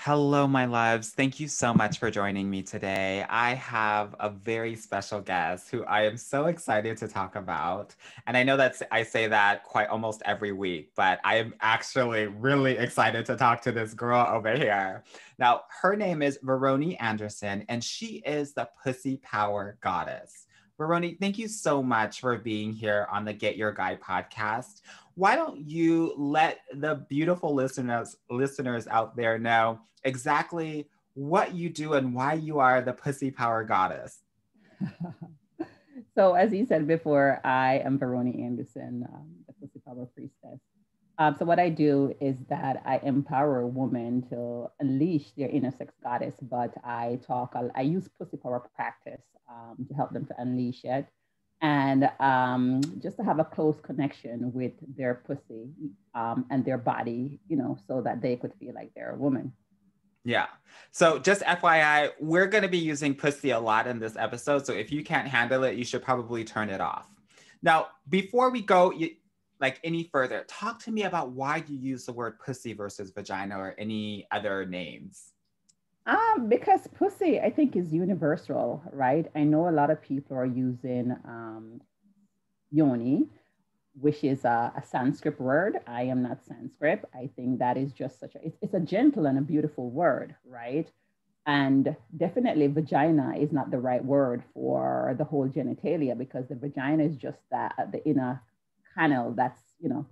Hello, my loves. Thank you so much for joining me today. I have a very special guest who I am so excited to talk about. And I know that I say that quite almost every week, but I am actually really excited to talk to this girl over here. Now, her name is Veronie Anderson, and she is the Pussy Power Goddess. Veronie, thank you so much for being here on the Get Your Guide podcast. Why don't you let the beautiful listeners out there know exactly what you do and why you are the Pussy Power Goddess? So, as you said before, I am Veronie Anderson, the Pussy Power Priestess. So, what I do is that I empower women to unleash their inner sex goddess, but I use Pussy Power practice to help them to unleash it and just to have a close connection with their pussy and their body, so that they could feel like they're a woman. Yeah. So just FYI, we're going to be using pussy a lot in this episode. So if you can't handle it, you should probably turn it off. Now, before we go like any further, talk to me about why you use the word pussy versus vagina or any other names. Because pussy, I think, is universal, right? I know a lot of people are using yoni, which is a Sanskrit word. I am not Sanskrit. I think that is just it's a gentle and a beautiful word, right? And definitely vagina is not the right word for the whole genitalia because the vagina is just that the inner canal that's,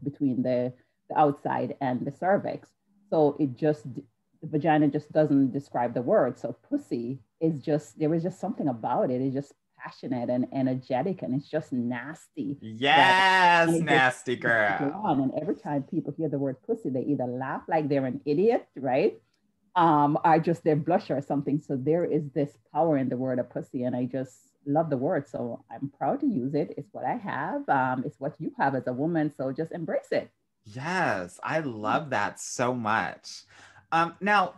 between the outside and the cervix. So the vagina just doesn't describe the word. So pussy is just, there is just something about it. It's just passionate and energetic and it's just nasty, right? And Yes, it just nasty girl. on. And every time people hear the word pussy, they either laugh like they're an idiot, right? Or just they blush or something. So there is this power in the word of pussy, and I just love the word. So I'm proud to use it. It's what I have. It's what you have as a woman. So just embrace it. Yes, I love that so much. Now,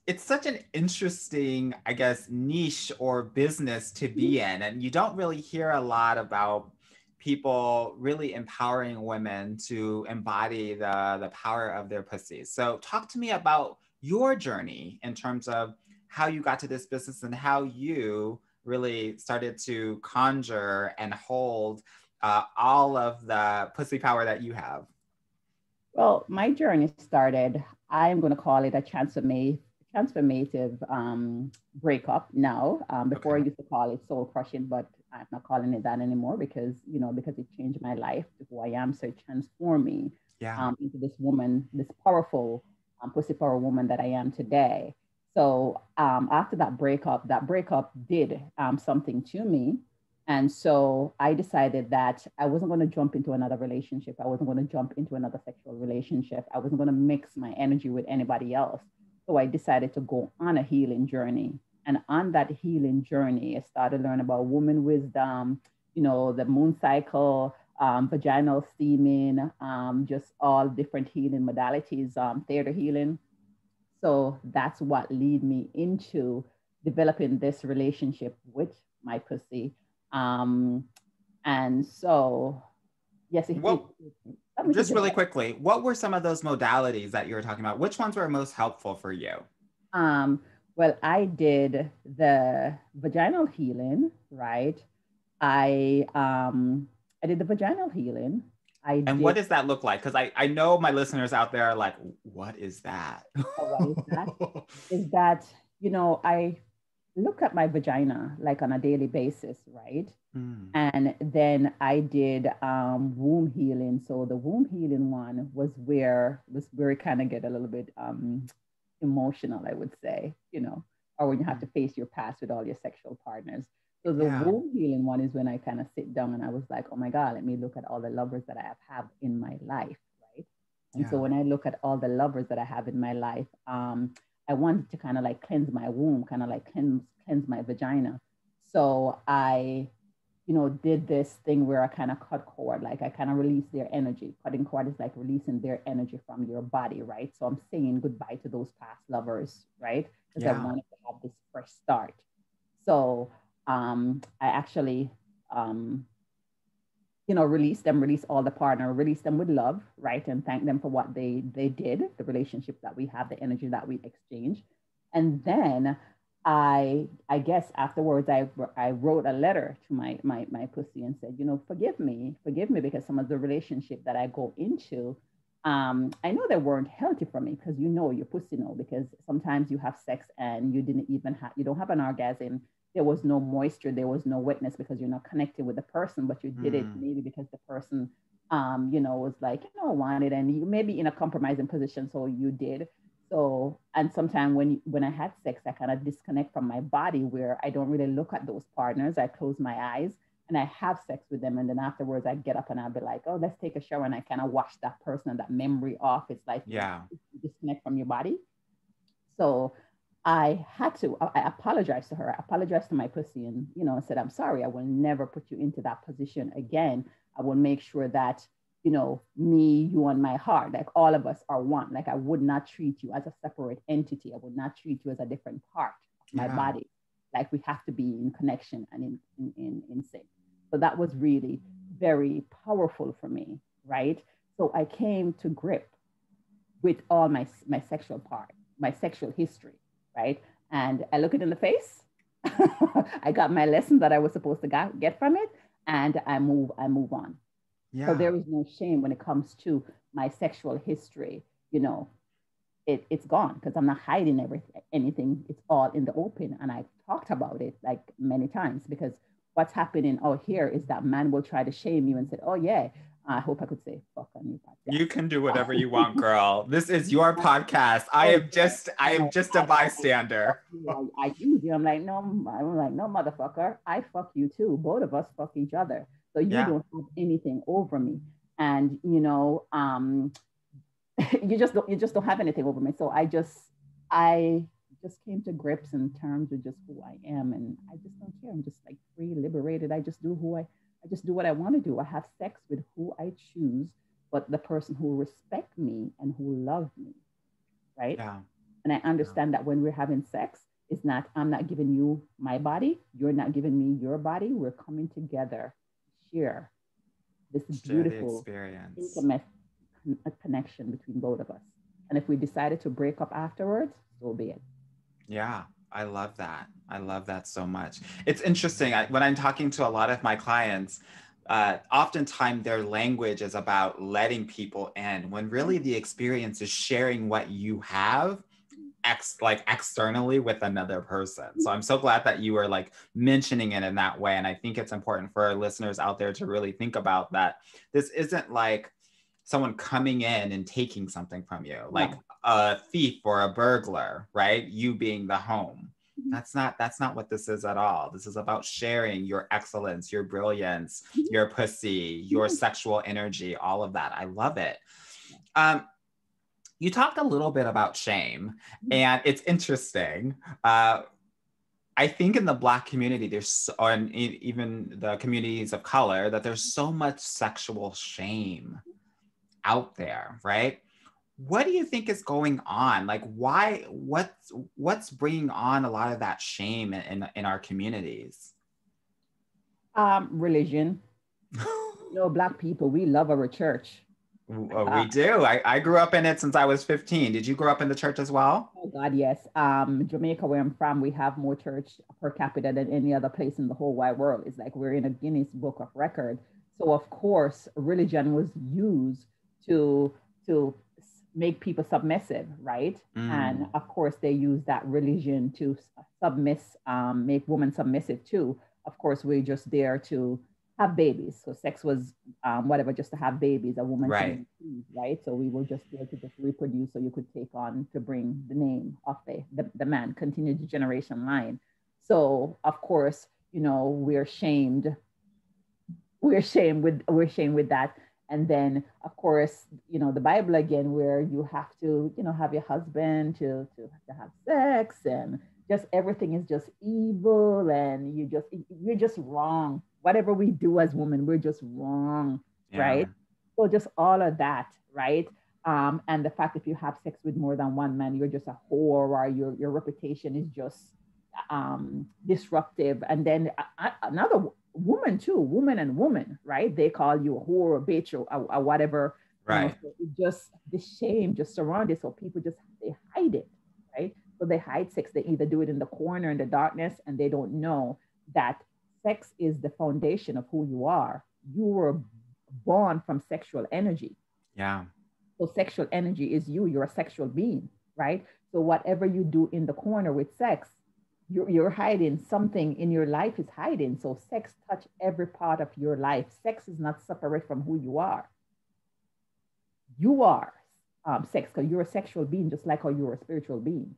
it's such an interesting, I guess, niche or business to be in. And you don't really hear a lot about people really empowering women to embody the power of their pussies. So talk to me about your journey in terms of how you got to this business and how you really started to conjure and hold all of the pussy power that you have. Well, my journey started, I'm going to call it a transformative breakup now. Before I Okay. used to call it soul crushing, but I'm not calling it that anymore because it changed my life to who I am. So it transformed me Yeah. into this woman, this powerful pussy power woman that I am today. So after that breakup did something to me. And so I decided that I wasn't going to jump into another relationship. I wasn't going to jump into another sexual relationship. I wasn't going to mix my energy with anybody else. So I decided to go on a healing journey. And on that healing journey, I started learning about woman wisdom, the moon cycle, vaginal steaming, just all different healing modalities, theater healing. So that's what led me into developing this relationship with my pussy. Um, and so, yes, What let me to Just just really quickly, what were some of those modalities that you were talking about? Which ones were most helpful for you? um, well, I did the vaginal healing, right? I I did the vaginal healing. I And what did. does that look like? Because I know my listeners out there are like, what is that? Oh, what is that? Is that I look at my vagina like on a daily basis, right? Mm. And then I did womb healing. So the womb healing one was where it kind of get a little bit emotional, I would say, or when you have to face your past with all your sexual partners. So the Yeah. womb healing one is when I kind of sit down and I was like, oh my God, let me look at all the lovers that I have had in my life, right? And so Yeah. when I look at all the lovers that I have in my life, I wanted to kind of like cleanse my womb, kind of like cleanse my vagina. So I did this thing where I kind of cut cord, like I kind of release their energy. Cutting cord is like releasing their energy from your body, right? So I'm saying goodbye to those past lovers, right? Because I Yeah. wanted to have this fresh start. So I actually um, release all the partner, release them with love, right? And thank them for what they did, the relationship that we have, the energy that we exchange. And then I guess afterwards I wrote a letter to my pussy and said, forgive me, because some of the relationship that I go into, I know they weren't healthy for me, because your pussy know, because sometimes you have sex and you don't have an orgasm. There was no moisture, there was no wetness, because you're not connected with the person, but you did it maybe because the person, was like, wanted, and you may be in a compromising position, so you did. So, and sometimes when I had sex, I kind of disconnect from my body, where I don't really look at those partners. I close my eyes and I have sex with them. And then afterwards I get up and I'll be like, oh, let's take a shower. And I kind of wash that person and that memory off. It's like, yeah, you disconnect from your body. So I apologized to her. I apologized to my pussy and, said, I'm sorry, I will never put you into that position again. I will make sure that, me, you, and my heart, like all of us are one. Like I would not treat you as a separate entity. I would not treat you as a different part of my body. Like we have to be in connection and in sync. So that was really very powerful for me, right? So I came to grip with all my sexual part, my sexual history, right? And I look it in the face. I got my lesson that I was supposed to get from it, and I move on. Yeah. So there is no shame when it comes to my sexual history. It's gone, because I'm not hiding anything. It's all in the open, and I talked about it like many times, because what's happening out here is that man will try to shame you and say, oh yeah, I hope I could say fuck on your podcast. You can do whatever you want, girl. This is your podcast. I am just a bystander. I use you. I'm like, no, motherfucker. I fuck you too. Both of us fuck each other. So you don't have anything over me. And you just don't have anything over me. So I just came to grips in terms of just who I am, and I just don't care. I'm just like free, liberated. I just do what I want to do. I have sex with who I choose, but the person who respect me and who love me, right? Yeah. And I understand that when we're having sex, it's not, I'm not giving you my body, you're not giving me your body. We're coming together to share this beautiful experience, intimate connection between both of us. And if we decided to break up afterwards, so be it. Yeah, I love that. I love that so much. It's interesting. When I'm talking to a lot of my clients, oftentimes their language is about letting people in, when really the experience is sharing what you have externally with another person. So I'm so glad that you were like mentioning it in that way. And I think it's important for our listeners out there to really think about that. This isn't like someone coming in and taking something from you, like a thief or a burglar, right? You being the home. That's not what this is at all. This is about sharing your excellence, your brilliance, your pussy, your sexual energy, all of that. I love it. You talked a little bit about shame, and it's interesting. I think in the Black community, and even the communities of color, that there's so much sexual shame out there, right? What do you think is going on? Like, what's bringing on a lot of that shame in our communities? Religion. Black people, we love our church. We do. I grew up in it since I was 15. Did you grow up in the church as well? Oh God, yes. Jamaica, where I'm from, we have more church per capita than any other place in the whole wide world. It's like we're in a Guinness Book of Record. So of course, religion was used to make people submissive, right? And of course, they use that religion to make women submissive too. Of course, we're just there to have babies. So sex was whatever, just to have babies, a woman, right? Right. So we were just there to just reproduce, so you could take on to bring the name of the man, continue the generation line. So of course, we're shamed. We're shamed with that. And then, of course, the Bible again, where you have to, have your husband to have sex, and just everything is just evil, and you're just wrong. Whatever we do as women, we're just wrong, right? So just all of that, right? And the fact if you have sex with more than one man, you're just a whore, or your reputation is just disruptive. And then another woman too, woman and woman, right? They call you a whore, a bitch, or whatever, Right. so it just, the shame just surrounds it. So people just, they hide it, right? So they hide sex. They either do it in the corner in the darkness, and they don't know that sex is the foundation of who you are. You were born from sexual energy. Yeah. So sexual energy is you. You're a sexual being, right? So whatever you do in the corner with sex, you're hiding something in your life is hiding. So sex touch every part of your life. Sex is not separate from who you are. You are sex, because you're a sexual being, just like how you're a spiritual being.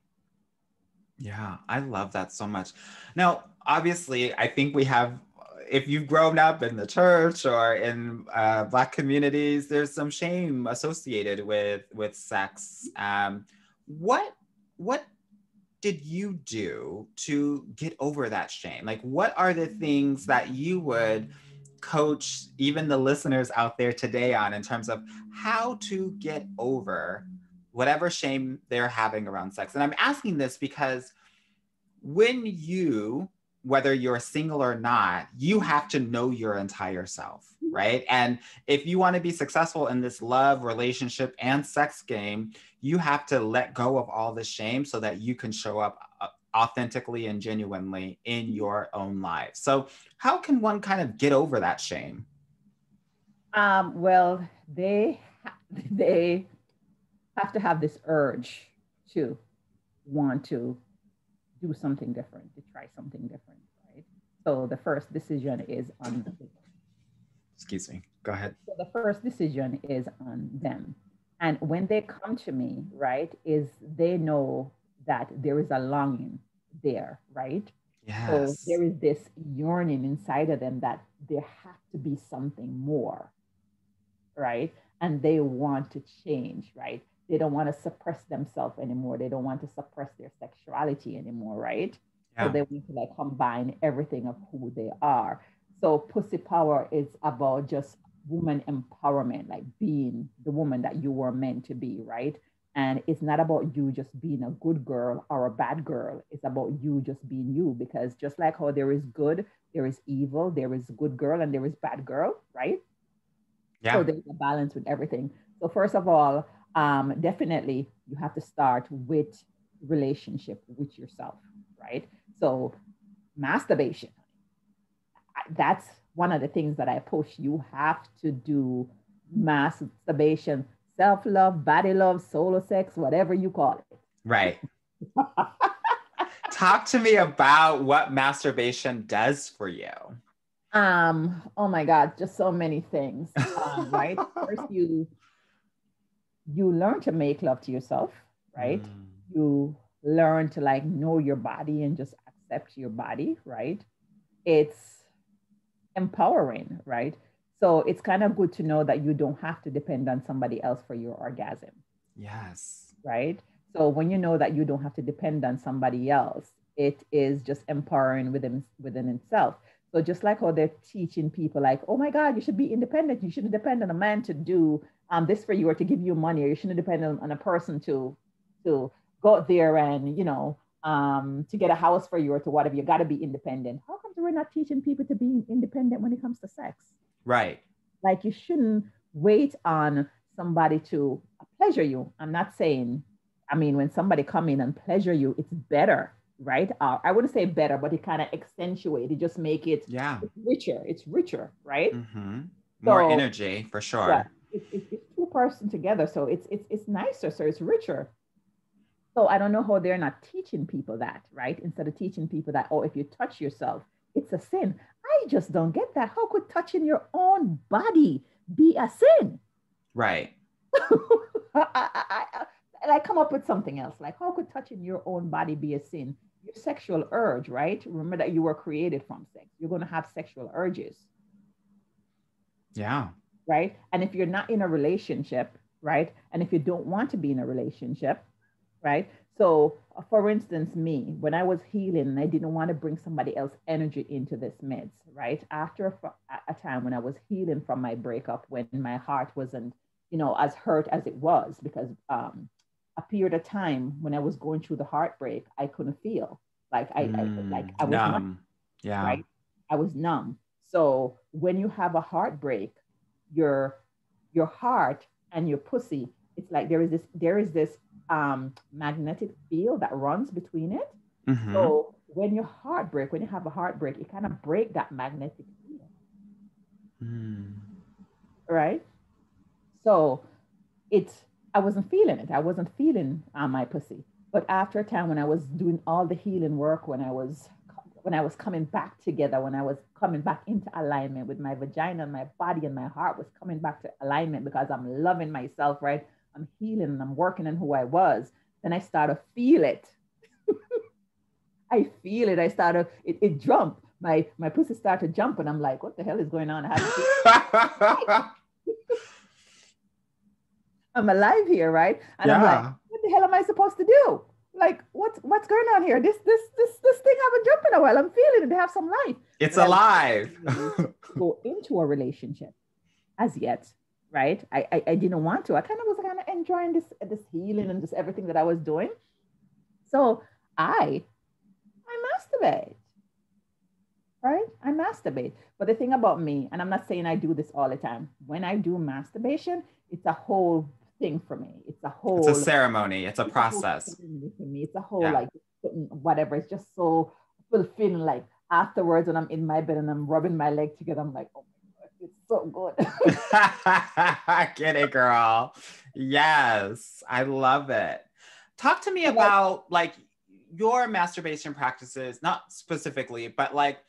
Yeah, I love that so much. Now, obviously, I think we have, if you've grown up in the church or in Black communities, there's some shame associated with sex. What what did you do to get over that shame? Like, what are the things that you would coach even the listeners out there today on in terms of how to get over whatever shame they're having around sex? And I'm asking this because when you, whether you're single or not, you have to know your entire self, right? And if you want to be successful in this love, relationship, and sex game, you have to let go of all the shame so that you can show up authentically and genuinely in your own life. So, how can one kind of get over that shame? Well, they have to have this urge to want to do something different, to try something different, right? So the first decision is on them. Excuse me. Go ahead. So the first decision is on them. And when they come to me, right, is they know that there is a longing there, right? So Yes. there is this yearning inside of them that there has to be something more, right? And they want to change, right? They don't want to suppress themselves anymore. They don't want to suppress their sexuality anymore, right? So Yeah. they want to like combine everything of who they are. So pussy power is about just woman empowerment, like being the woman that you were meant to be, right? And it's not about you just being a good girl or a bad girl. It's about you just being you, because just like how there is good, there is evil, there is good girl, and there is bad girl, right? So Yeah. there's a balance with everything. So first of all, definitely you have to start with relationship with yourself, right? So masturbation, that's one of the things that I push. You have to do masturbation, self-love, body love, solo sex, whatever you call Right. it. Talk to me about what masturbation does for you. Oh my God, just so many things. Right? First, you learn to make love to yourself, right? Mm, You learn to like know your body and just accept your body, right? It's empowering, right? So it's kind of good to know that you don't have to depend on somebody else for your orgasm, yes. right? So when you know that you don't have to depend on somebody else, it is just empowering within itself. So just like how they're teaching people, like, oh my God, you should be independent. You shouldn't depend on a man to do this for you or to give you money, or you shouldn't depend on a person to go out there and to get a house for you or to whatever. You got to be independent. How come we're not teaching people to be independent when it comes to sex? Right. Like you shouldn't wait on somebody to pleasure you. I'm not saying, I mean, when somebody come in and pleasure you, it's better, right? I wouldn't say better, but it kind of accentuate. It just make it Yeah. it's richer. It's richer, right? Mm-hmm. More So energy for yeah, sure. it's two person together, so it's nicer, so it's richer. So I don't know how they're not teaching people that, right? Instead of teaching people that, oh, if you touch yourself, it's a sin. I just don't get that. How could touching your own body be a sin? Right. I come up with something else. Like, how could touching your own body be a sin? Your sexual urge, right? Remember that you were created from sex. You're going to have sexual urges, Yeah. right? And if you're not in a relationship, right? And if you don't want to be in a relationship, right? So, for instance, me, when I was healing, I didn't want to bring somebody else energy into this meds, right? After a time when I was healing from my breakup, when my heart wasn't, as hurt as it was, because a period of time when I was going through the heartbreak, I couldn't feel like I was numb, Numb. Yeah. right? I was numb. So when you have a heartbreak, your heart and your pussy, it's like there is this magnetic field that runs between it. Mm-hmm. So when when you have a heartbreak, it kind of break that magnetic field, Mm. right? So it's I wasn't feeling it. I wasn't feeling my pussy. But after a time, when I was doing all the healing work, when I was coming back together, when I was coming back into alignment with my vagina and my body and my heart was coming back to alignment because I'm loving myself, right? I'm healing and I'm working on who I was. Then I started to feel it. I feel it. I started, it jumped. My pussy started jumping. I'm like, what the hell is going on? I haven't I'm alive here, right? And I'm like, Yeah. what the hell am I supposed to do? Like, what's going on here? This thing haven't jumped in a while. I'm feeling it. They have some life. It's But I alive. wasn't ready to go into a relationship as yet, right? I didn't want to. I kind of was kind of enjoying this healing and just everything that I was doing. So I masturbate, right? I masturbate. But the thing about me, and I'm not saying I do this all the time, when I do masturbation, it's a whole thing for me. It's a ceremony. It's a It's a whole process. ceremony for me. It's a whole Yeah. like whatever. It's just so fulfilling. Like afterwards, when I'm in my bed and I'm rubbing my leg together, I'm like, oh my god, it's so good. Get it, girl. Yes, I love it. Talk to me But about like your masturbation practices, not specifically, but like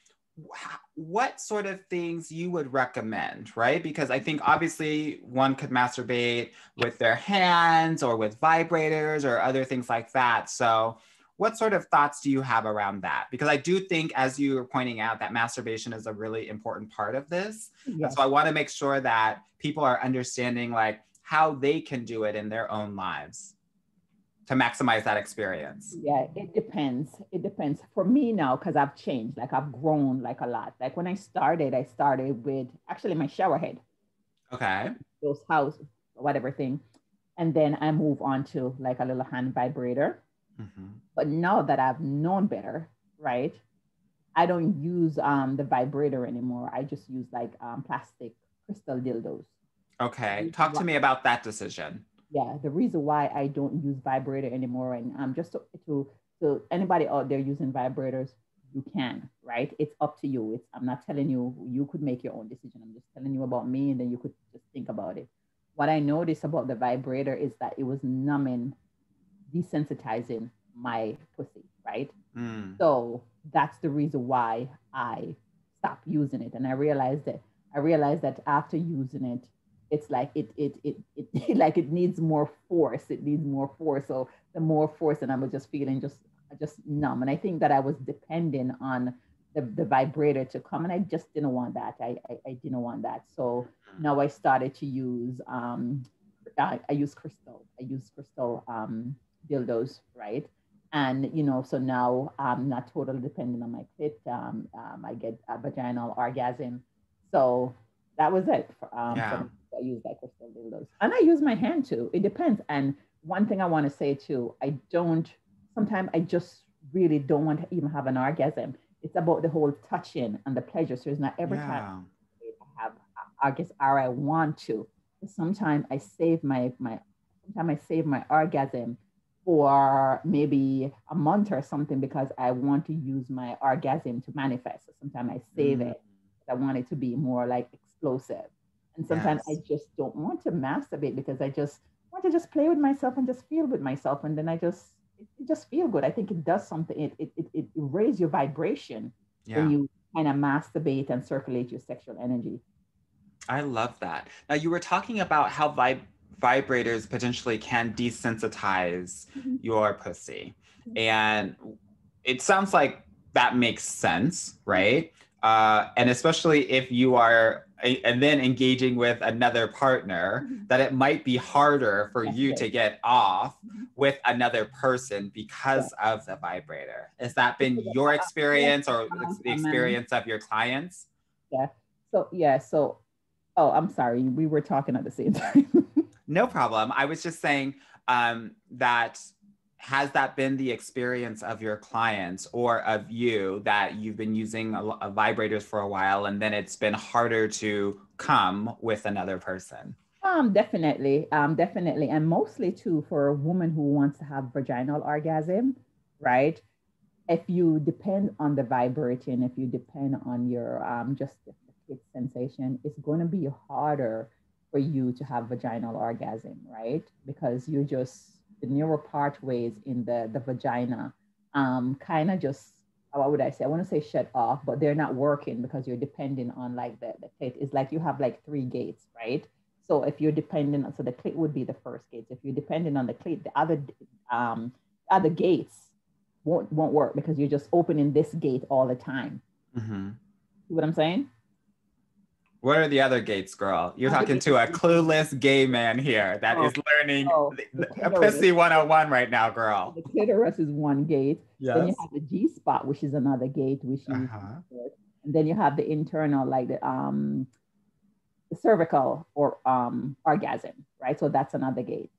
what sort of things you would recommend, right? Because I think obviously one could masturbate with their hands or with vibrators or other things like that. So, what sort of thoughts do you have around that? Because I do think, as you were pointing out, that masturbation is a really important part of this. And yes, so I want to make sure that people are understanding like how they can do it in their own lives to maximize that experience. yeah, it depends. It depends. For me now, because I've changed, like I've grown like a lot. Like when I started with actually my shower head, Okay. those house, whatever thing. And then I move on to like a little hand vibrator. Mm-hmm. But now that I've known better, right? I don't use the vibrator anymore. I just use like plastic crystal dildos. Okay. Talk to me about that decision. Yeah, the reason why I don't use vibrator anymore, and just to anybody out there using vibrators, you can, right? It's up to you. I'm not telling you you could make your own decision. I'm just telling you about me, and then you could just think about it. What I noticed about the vibrator is that it was numbing, desensitizing my pussy, right? Mm. So that's the reason why I stopped using it. And I realized that after using it, it's like it like it needs more force. It needs more force. So the more force, and I was just feeling just numb. And I think that I was depending on the vibrator to come, and I just didn't want that. I didn't want that. So now I started to use I use crystal. I use crystal dildos, right? And so now I'm not totally dependent on my clit. I get a vaginal orgasm. So that was it for Yeah. me. I use like crystal dildos, and I use my hand too. It depends. And one thing I want to say too, I don't. Sometimes I just really don't want to even have an orgasm. It's about the whole touching and the pleasure. So it's not every time Yeah. I have orgasm or I want to. Sometimes I save sometimes I save my orgasm for maybe a month or something because I want to use my orgasm to manifest. So sometimes I save Mm. it. I want it to be more like explosive. And sometimes I Yes. just don't want to masturbate because I just want to just play with myself and just feel with myself. And then it just feel good. I think it does something. It raises your vibration when Yeah. you kind of masturbate and circulate your sexual energy. I love that. Now, you were talking about how vibrators potentially can desensitize Mm-hmm. your pussy. And it sounds like that makes sense, right? And especially if you are, and then engaging with another partner, Mm-hmm. that it might be harder for Yes, you it is. to get off Mm-hmm. with another person Yeah. because of the vibrator. Has that been Because, your yes, experience or the a man. experience of your clients? Yeah. So yeah. So oh, I'm sorry. We were talking at the same time. No problem. I was just saying that has that been the experience of your clients or of you that you've been using vibrators for a while and then it's been harder to come with another person? Definitely. And mostly too for a woman who wants to have vaginal orgasm, right? If you depend on the vibrating, if you depend on your just the kick sensation, it's going to be harder for you to have vaginal orgasm, right? Because you just the neural pathways in the vagina kind of just what would I say? I want to say shut off, but they're not working because you're depending on like the clit. It's like you have like three gates, right? So if you're dependent on, so the clit would be the first gate. If you're dependent on the clit, the other gates won't work because you're just opening this gate all the time. Mm-hmm. See what I'm saying? What are the other gates, girl? You're talking to a clueless gay man here that is learning a pussy 101 right now, girl. The clitoris is one gate. Yes. Then you have the G spot, which is another gate, which is, and then you have the internal, like the cervical or orgasm, right? So that's another gate.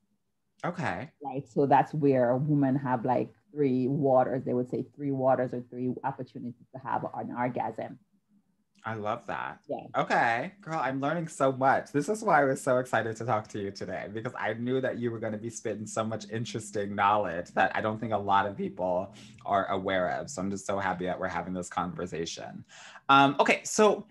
Okay. Right. So that's where women have like three waters. They would say three waters or three opportunities to have an orgasm. I love that. Yeah. Okay, girl, I'm learning so much. This is why I was so excited to talk to you today, because I knew that you were going to be spitting so much interesting knowledge that I don't think a lot of people are aware of. So I'm just so happy that we're having this conversation. Okay, so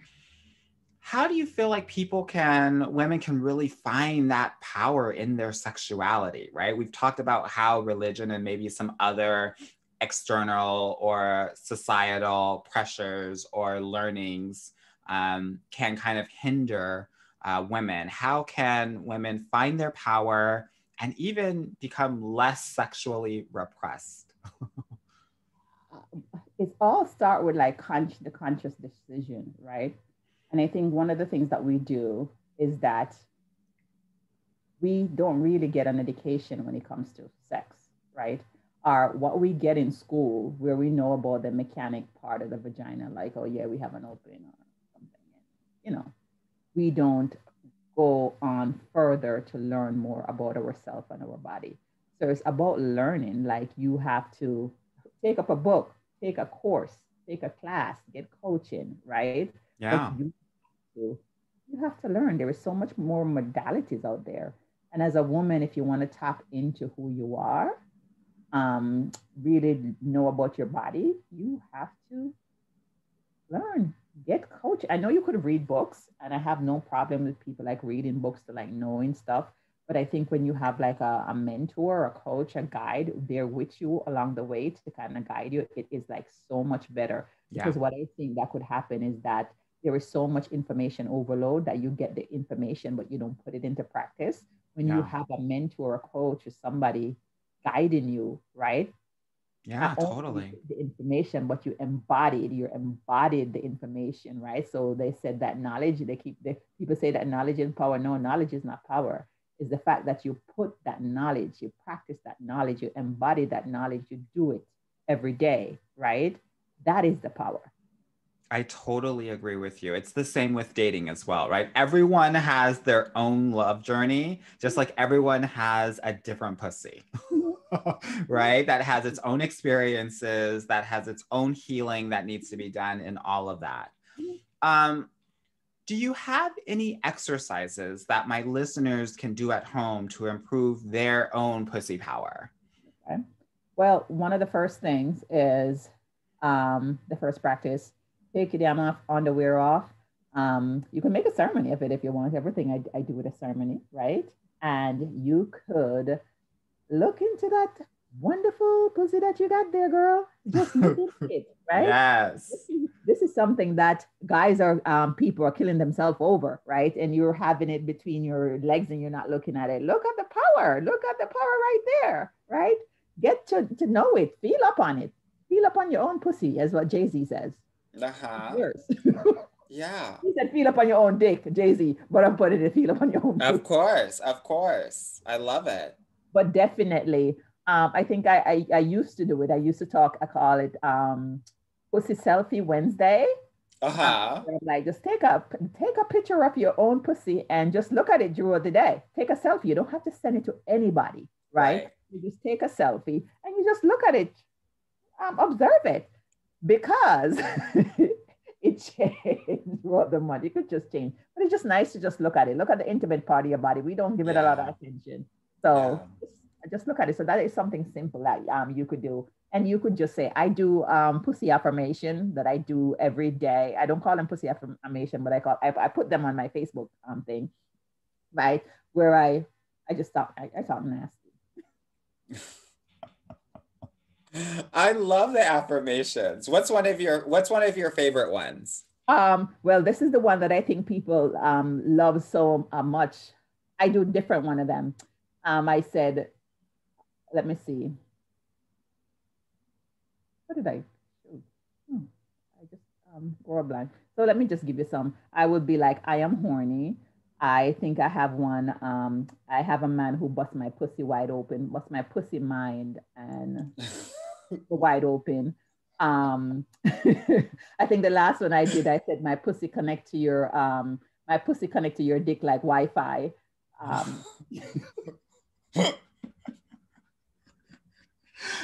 how do you feel like women can really find that power in their sexuality, right? We've talked about how religion and maybe some other external or societal pressures or learnings can kind of hinder women. How can women find their power and even become less sexually repressed? It's all start with like the conscious decision, right? And I think one of the things that we do is that we don't really get an education when it comes to sex, right? Or what we get in school where we know about the mechanic part of the vagina, like, oh yeah, we have an opening or something. And, we don't go on further to learn more about ourselves and our body. So it's about learning, like you have to take up a book, take a course, take a class, get coaching, right? Yeah. But you have to learn. There is so much more modalities out there. And as a woman, if you want to tap into who you are, really know about your body, you have to learn, get coach. I know you could read books, and I have no problem with people like reading books to like knowing stuff. But I think when you have like a mentor, a coach, a guide there with you along the way to kind of guide you, it is like so much better. Because what I think that could happen is that there is so much information overload that you get the information, but you don't put it into practice. When you have a mentor, a coach, or somebody guiding you, right? Yeah, totally. The information, but you embodied the information, right? So they said that knowledge, people say that knowledge is power. No, knowledge is not power. It's the fact that you put that knowledge, you practice that knowledge, you embody that knowledge, you do it every day, right? That is the power. I totally agree with you. It's the same with dating as well, right? Everyone has their own love journey, just like everyone has a different pussy, right? That has its own experiences, that has its own healing that needs to be done, and all of that. Do you have any exercises that my listeners can do at home to improve their own pussy power? Okay. Well, one of the first things is the first practice. Take your damn underwear off. You can make a ceremony of it if you want. Everything I do with a ceremony, right? And you could look into that wonderful pussy that you got there, girl. Just look into it, right? Yes. This is something that guys people are killing themselves over, right? And you're having it between your legs and you're not looking at it. Look at the power. Look at the power right there, right? Get to know it. Feel up on it. Feel up on your own pussy, as what Jay-Z says. Yours. Yeah. He said feel up on your own dick, Jay-Z, but I'm putting it feel up on your own pussy. Of course. I love it. But definitely, I think I used to do it. I call it Pussy Selfie Wednesday. Like just take a picture of your own pussy and just look at it throughout the day. Take a selfie. You don't have to send it to anybody, right? You just take a selfie you just look at it, observe it, because it changed throughout the month. It could just change, but it's just nice to just look at it. Look at the intimate part of your body. We don't give it a lot of attention. So just look at it. So that is something simple that you could do. And you could just say, I do pussy affirmation that I do every day. I don't call them pussy affirmation, but I put them on my Facebook thing, right? Where I just talk, I talk nasty. I love the affirmations. What's one of your favorite ones? Well, this is the one that I think people love so much. I do different one of them. I said, let me see. What did I shoot? I just go a blank. So let me just give you some. I would be like, I am horny. I think I have one. I have a man who busts my pussy wide open, busts my pussy mind and wide open. I think the last one I did, I said my pussy connect to your dick like Wi-Fi.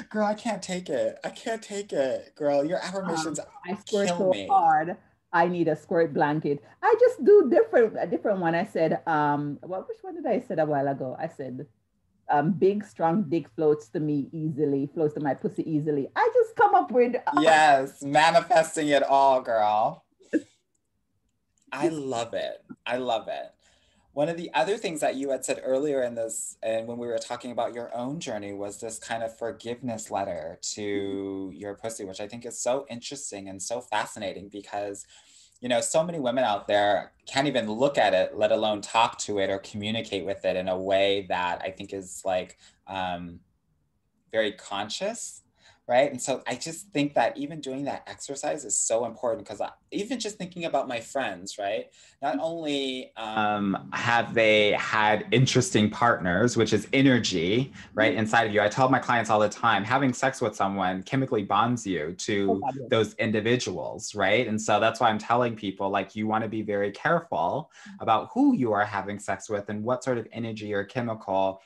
Girl, I can't take it. I can't take it. Girl, your affirmations I squirt kill so me. hard. I need a squirt blanket. I just do a different one. I said, well, which one did I say a while ago? I said, big, strong dick floats to my pussy easily. I just come up with. Yes, manifesting it all, girl. I love it. I love it. One of the other things that you had said earlier in this, and when we were talking about your own journey, was this kind of forgiveness letter to your pussy, which I think is so interesting and so fascinating because, you know, so many women out there can't even look at it, let alone talk to it or communicate with it in a way that I think is like very conscious. Right. And so I just think that even doing that exercise is so important because even just thinking about my friends, right? Not only have they had interesting partners, which is energy, right, inside of you. I tell my clients all the time, having sex with someone chemically bonds you to those individuals, right? And so that's why I'm telling people, like, you want to be very careful about who you are having sex with and what sort of energy or chemical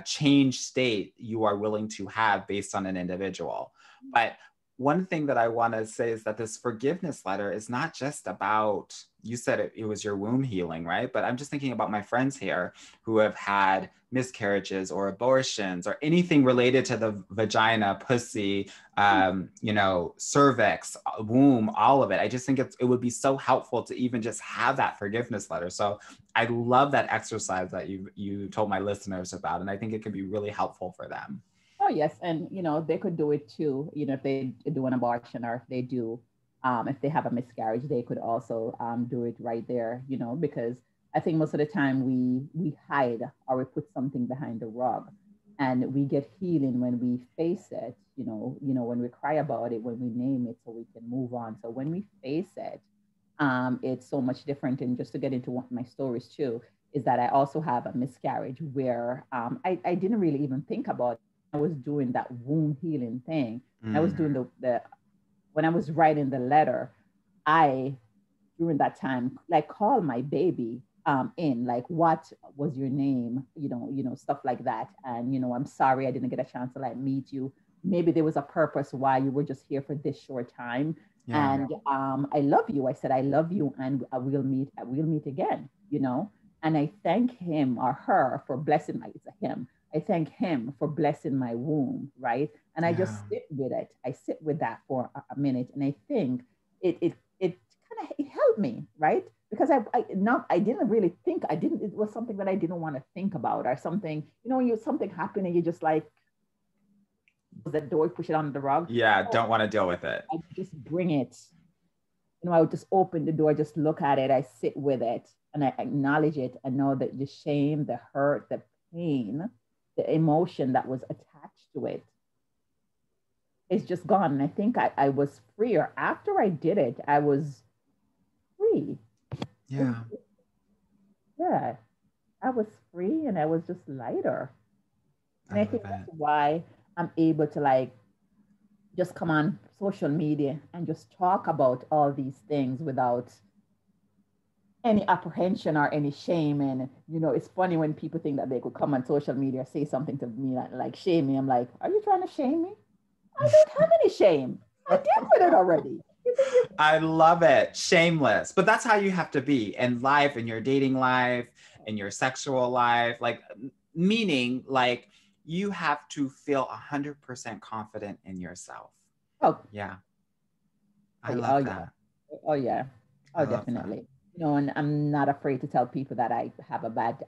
change state you are willing to have based on an individual. But one thing that I want to say is that this forgiveness letter is not just about, you said it was your womb healing, right? But I'm just thinking about my friends here who have had miscarriages or abortions or anything related to the vagina, pussy, you know, cervix, womb, all of it. I just think it would be so helpful to even just have that forgiveness letter. So I love that exercise that you told my listeners about, and I think it could be really helpful for them. Oh yes, and you know they could do it too. You know, if they do an abortion or if they do, if they have a miscarriage, they could also do it right there. You know, because I think most of the time we hide or we put something behind the rug, and we get healing when we face it. You know when we cry about it, when we name it, so we can move on. So when we face it, it's so much different. And just to get into one of my stories too, is that I also have a miscarriage where I didn't really even think about it. I was doing that womb healing thing. I was doing the when I was writing the letter, I during that time like called my baby in, like, what was your name, stuff like that. And I'm sorry I didn't get a chance to like meet you. Maybe there was a purpose why you were just here for this short time. Yeah. And I love you. I said I love you, and we'll meet again. And I thank him or her for blessing my, it's a him. I thank him for blessing my womb, right? And I just sit with it. I sit with that for a minute, and I think it kind of it helped me, right? Because I didn't really think, it was something that I didn't want to think about, or something, something happened and you just like that door, push it under the rug. Yeah, don't want to deal with it. I just bring it. I would just open the door, just look at it, I sit with it, and I acknowledge it. I know that the shame, the hurt, the pain, the emotion that was attached to it is just gone. And I think I was freer. After I did it, I was free. Yeah. Yeah. I was free, and I was just lighter. And I think that's why I'm able to like just come on social media and just talk about all these things without any apprehension or any shame. And, it's funny when people think that they could come on social media, say something to me like shame me. I'm like, are you trying to shame me? I don't have any shame. I deal with it already. I love it. Shameless. But that's how you have to be in life, in your dating life, in your sexual life. Like, meaning, like, you have to feel 100% confident in yourself. Oh, Yeah. I oh, love yeah. that. Oh, yeah. I Oh, love that. definitely. And I'm not afraid to tell people that I have a bad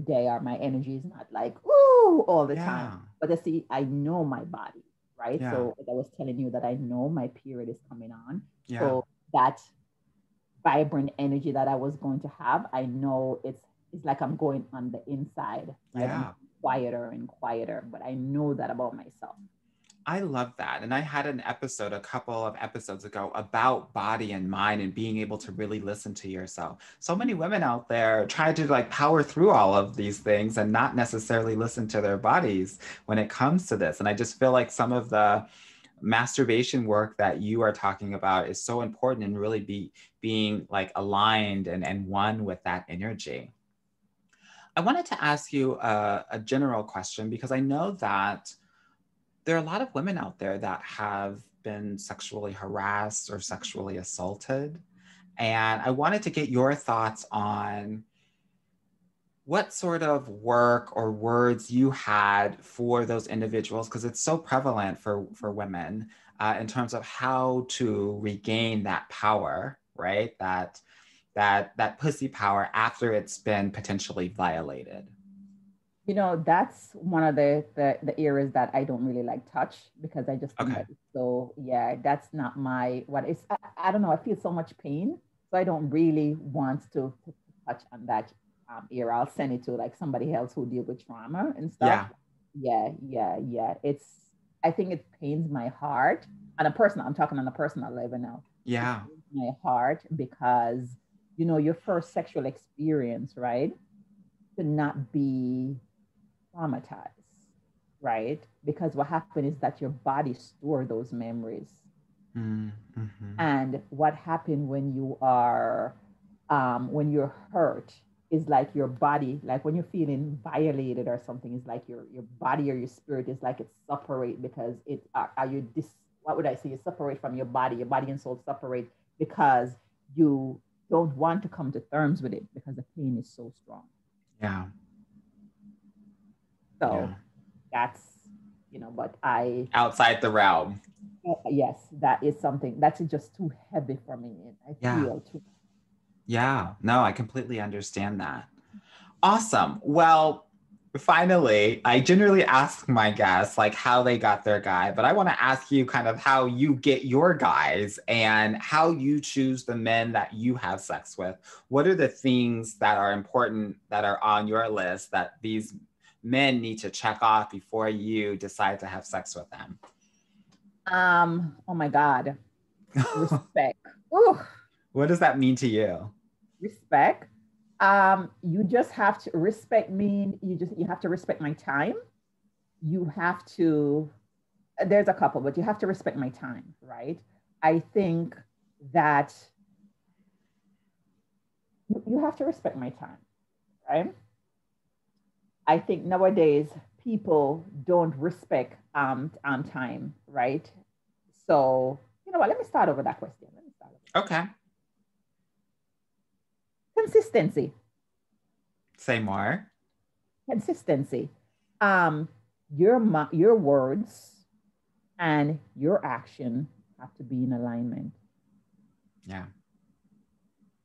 day, or my energy is not like, ooh, all the time. Yeah. But I see, I know my body, right? Yeah. So like I was telling you that I know my period is coming on. Yeah. So that vibrant energy that I was going to have, I know it's like I'm going on the inside, right? I'm Yeah. quieter and quieter, but I know that about myself. I love that. And I had an episode a couple of episodes ago about body and mind and being able to really listen to yourself. So many women out there try to like power through all of these things and not necessarily listen to their bodies when it comes to this. And I just feel like some of the masturbation work that you are talking about is so important and really being like aligned and one with that energy. I wanted to ask you a general question because I know that there are a lot of women out there that have been sexually harassed or sexually assaulted. And I wanted to get your thoughts on what sort of work or words you had for those individuals, because it's so prevalent for women in terms of how to regain that power, right? That pussy power after it's been potentially violated. That's one of the areas that I don't really like touch, because I just think Okay. that it's so, yeah, that's not my what is. I don't know. I feel so much pain, so I don't really want to touch on that area. I'll send it to like somebody else who deal with trauma and stuff. Yeah. Yeah, yeah, yeah. I think it pains my heart on a personal. I'm talking on a personal level now. It Yeah. pains my heart because your first sexual experience, right, to not be traumatized, right? Because what happened is that your body store those memories. Mm-hmm. And what happened when you're hurt is like your body, like when you're feeling violated or something, is like your body or your spirit is like it's separate, because are you this, what would I say? You separate from your body and soul separate, because you don't want to come to terms with it because the pain is so strong. Yeah. So Yeah. that's, but I, Outside the realm. yes, that is something that's just too heavy for me. I Yeah. feel too. Yeah. No, I completely understand that. Awesome. Well, finally, I generally ask my guests like how they got their guy, but I want to ask you kind of how you get your guys and how you choose the men that you have sex with. What are the things that are important that are on your list that these men need to check off before you decide to have sex with them? Oh my God. Respect. Ooh, What does that mean to you? respect. You just have to respect me. You have to respect my time. You have to, there's a couple, but you have to respect my time, right? I think that you have to respect my time, right? I think nowadays people don't respect time, right? So you know what? Let me start over that question. Let me start over. Okay. Consistency. Say more. Consistency. Um, your words and your action have to be in alignment. Yeah.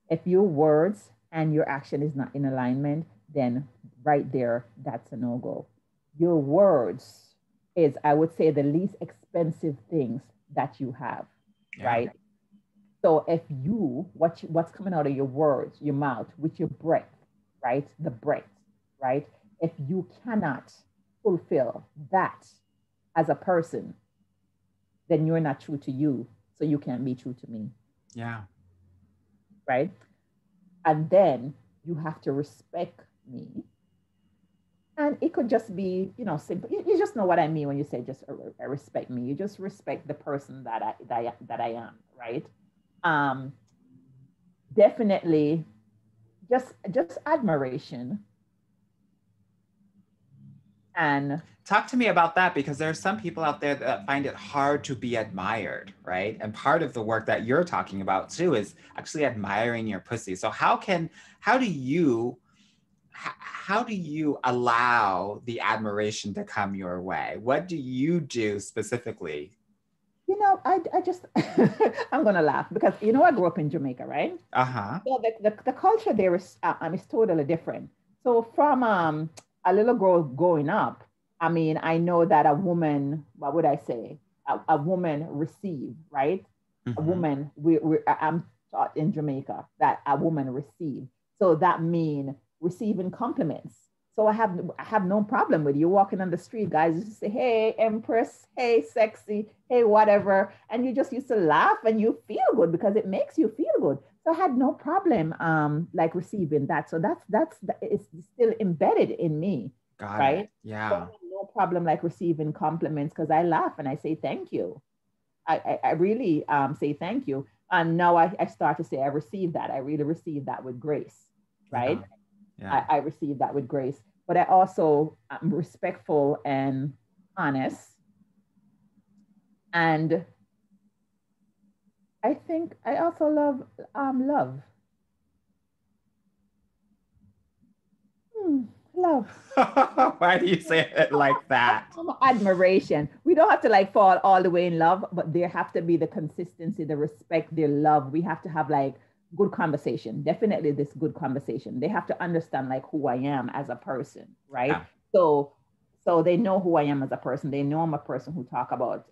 If your words and your action is not in alignment, then right there, that's a no go. Your words is, I would say, the least expensive things that you have, Yeah. right? So if what's coming out of your words, your mouth, with your breath, right? The breath, right? If you cannot fulfill that as a person, then you're not true to you. So you can't be true to me, Yeah. right? And then you have to respect me. And it could just be, simple. You just know what I mean when you say just respect me. You just respect the person that I am, right? Um, Definitely. just admiration. And talk to me about that, because there are some people out there that find it hard to be admired, right? And part of the work that you're talking about too is actually admiring your pussy. So how do you how do you allow the admiration to come your way? What do you do specifically? I just, I'm going to laugh because, I grew up in Jamaica, right? Uh-huh. So the culture there is totally different. So from a little girl growing up, I mean, I know that a woman, what would I say? A woman receive, right? A Mm-hmm. woman, I'm taught in Jamaica that a woman receive. So that mean receiving compliments. So I have no problem with you walking on the street, guys. You just say, "Hey, Empress. Hey, sexy. Hey, whatever," and you just used to laugh and you feel good because it makes you feel good. So I had no problem like receiving that. So that's it's still embedded in me, Got it. right? So I Yeah. have no problem like receiving compliments because I laugh and I say thank you. I really say thank you. And now I start to say I receive that. I really receive that with grace, Yeah. right? Yeah. I receive that with grace. But I also am respectful and honest. And I think I also love. Hmm, love. Why do you say it like that? Admiration. We don't have to like fall all the way in love, but there have to be the consistency, the respect, the love. We have to have like good conversation. Definitely this good conversation. They have to understand like who I am as a person, right? Yeah. So so they know who I am as a person. They know I'm a person who talk about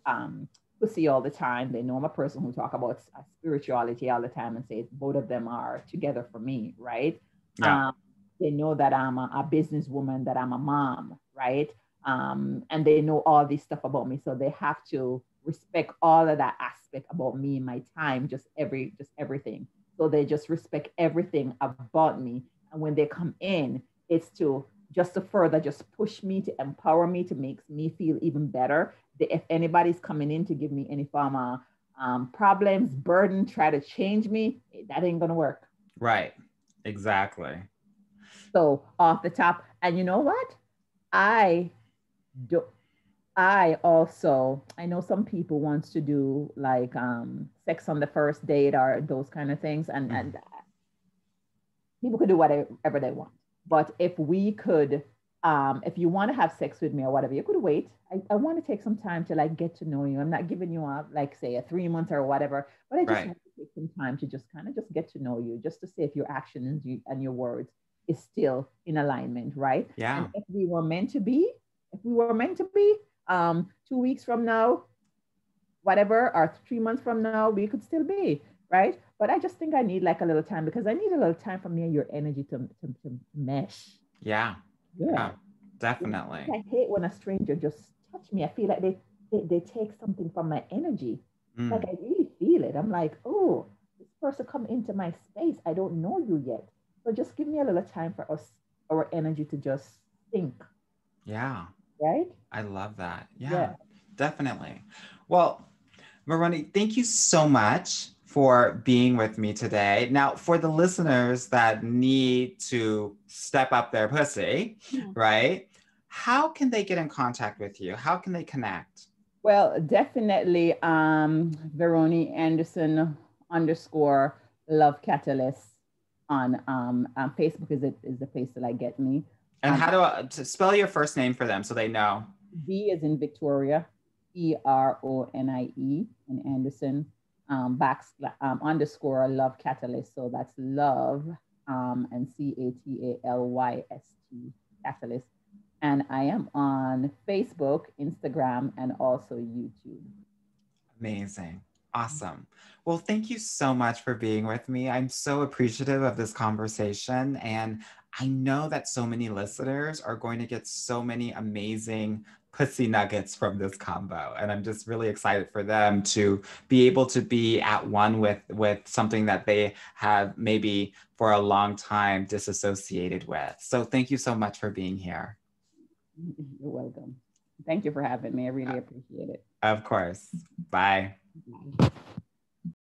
pussy all the time. They know I'm a person who talk about spirituality all the time and say both of them are together for me, right? Yeah. Um, they know that I'm a businesswoman, that I'm a mom, right? And they know all this stuff about me, so they have to respect all of that aspect about me, my time, just everything. So they just respect everything about me, and when they come in, it's to just to further just push me, to empower me, to make me feel even better. If anybody's coming in to give me any form of problems, burden, try to change me, that ain't gonna work. Right. Exactly. So off the top, and you know what? I do. I also, I know some people wants to do like sex on the first date or those kind of things, and Mhm. people could do whatever they want. But if we could, if you want to have sex with me or whatever, you could wait. I want to take some time to like get to know you. I'm not giving you a like say a 3 month or whatever, but I just Right. want to take some time to just kind of just get to know you, just to see if your actions and your words is still in alignment, right? And Yeah. if we were meant to be, 2 weeks from now, whatever, or 3 months from now, we could still be, right? But I just think I need like a little time because I need a little time for me and your energy to mesh. Yeah. Yeah. Yeah. Definitely. I hate when a stranger just touch me. I feel like they take something from my energy. Like Mm. I really feel it. I'm like, oh, this person come into my space. I don't know you yet. So just give me a little time for us, our energy to just think, Yeah. right? I love that. Yeah. Yeah. Definitely. Well, Veronie, thank you so much for being with me today. Now, for the listeners that need to step up their pussy, right? How can they get in contact with you? How can they connect? Well, definitely Veronie Anderson underscore love catalyst on Facebook is the place to like get me. And how do I to spell your first name for them so they know? V is in Victoria, Eronie and Anderson underscore love catalyst. So that's love and CATALYST catalyst. And I am on Facebook, Instagram, and also YouTube. Amazing. Awesome. Well, thank you so much for being with me. I'm so appreciative of this conversation. And I know that so many listeners are going to get so many amazing pussy nuggets from this combo. And I'm just really excited for them to be able to be at one with something that they have maybe for a long time disassociated with. So thank you so much for being here. You're welcome. Thank you for having me. I really appreciate it. Of course. Bye. Bye.